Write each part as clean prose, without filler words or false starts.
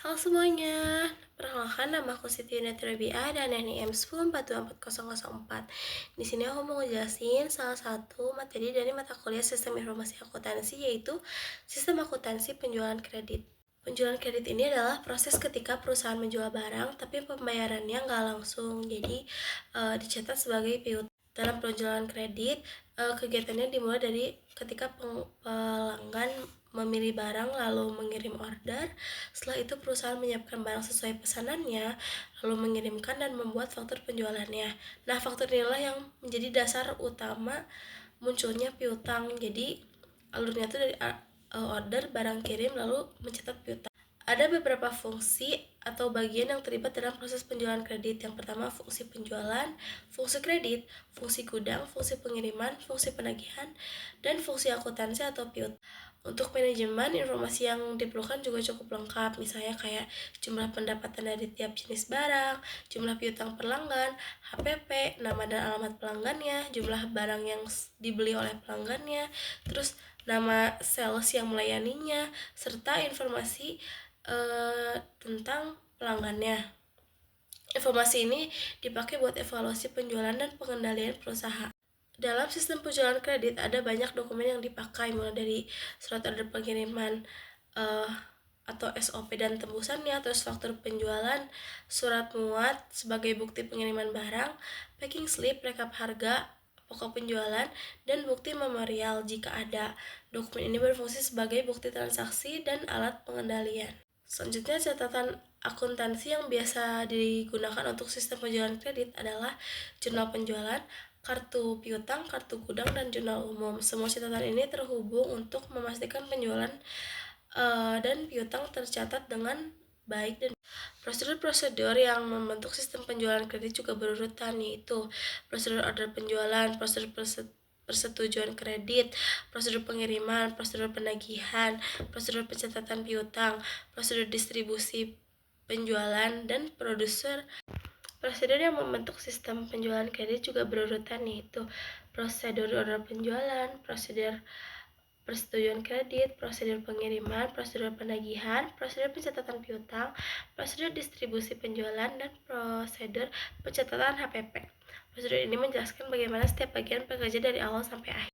Halo semuanya, perkenalkan nama aku Siti Yunati Rabia dan NIM 1424004. Di sini aku mau ngejelasin salah satu materi dari mata kuliah Sistem Informasi Akuntansi, yaitu Sistem Akuntansi Penjualan Kredit. Penjualan kredit ini adalah proses ketika perusahaan menjual barang tapi pembayarannya nggak langsung, jadi dicatat sebagai piutang. Dalam penjualan kredit, kegiatannya dimulai dari ketika pelanggan memilih barang lalu mengirim order. Setelah itu perusahaan menyiapkan barang sesuai pesanannya, lalu mengirimkan dan membuat faktur penjualannya. Nah, faktur inilah yang menjadi dasar utama munculnya piutang. Jadi alurnya itu dari order, barang kirim, lalu mencatat piutang. Ada beberapa fungsi atau bagian yang terlibat dalam proses penjualan kredit. Yang pertama, fungsi penjualan, fungsi kredit, fungsi gudang, fungsi pengiriman, fungsi penagihan, dan fungsi akuntansi atau piutang. Untuk manajemen, informasi yang diperlukan juga cukup lengkap, misalnya kayak jumlah pendapatan dari tiap jenis barang, jumlah piutang pelanggan, HPP, nama dan alamat pelanggannya, jumlah barang yang dibeli oleh pelanggannya, terus nama sales yang melayaninya, serta informasi tentang pelanggannya. Informasi ini dipakai buat evaluasi penjualan dan pengendalian perusahaan. Dalam sistem penjualan kredit ada banyak dokumen yang dipakai, mulai dari surat order pengiriman atau SOP dan tembusannya, terus faktur penjualan, surat muat sebagai bukti pengiriman barang, packing slip, rekap harga, pokok penjualan, dan bukti memorial jika ada. Dokumen ini berfungsi sebagai bukti transaksi dan alat pengendalian. Selanjutnya, catatan akuntansi yang biasa digunakan untuk sistem penjualan kredit adalah jurnal penjualan, kartu piutang, kartu gudang, dan jurnal umum. Semua catatan ini terhubung untuk memastikan penjualan dan piutang tercatat dengan baik. Dan prosedur-prosedur yang membentuk sistem penjualan kredit juga berurutan, yaitu prosedur order penjualan, prosedur persetujuan kredit, prosedur pengiriman, prosedur penagihan, prosedur pencatatan piutang, prosedur distribusi penjualan, dan produser. Prosedur yang membentuk sistem penjualan kredit juga berurutan, yaitu prosedur order penjualan, prosedur persetujuan kredit, prosedur pengiriman, prosedur penagihan, prosedur pencatatan piutang, prosedur distribusi penjualan, dan prosedur pencatatan HPP. Prosedur ini menjelaskan bagaimana setiap bagian bekerja dari awal sampai akhir.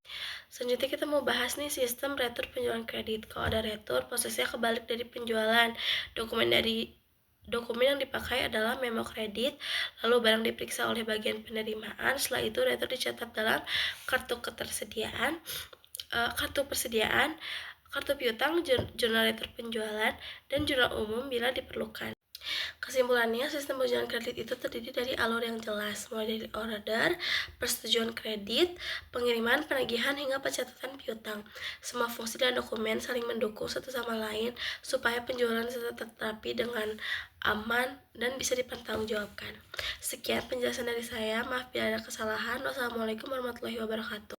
Selanjutnya kita mau bahas nih sistem retur penjualan kredit. Kalau ada retur, prosesnya kebalik dari penjualan. Dokumen yang dipakai adalah memo kredit, lalu barang diperiksa oleh bagian penerimaan. Setelah itu retur dicatat dalam kartu ketersediaan, kartu persediaan, kartu piutang, jurnal retur penjualan, dan jurnal umum bila diperlukan. Kesimpulannya, sistem penjualan kredit itu terdiri dari alur yang jelas, mulai dari order, persetujuan kredit, pengiriman, penagihan, hingga pencatatan piutang. Semua fungsi dan dokumen saling mendukung satu sama lain supaya penjualan tetap rapi dengan aman dan bisa dipertanggungjawabkan. Sekian penjelasan dari saya, maaf bila ada kesalahan. Wassalamualaikum warahmatullahi wabarakatuh.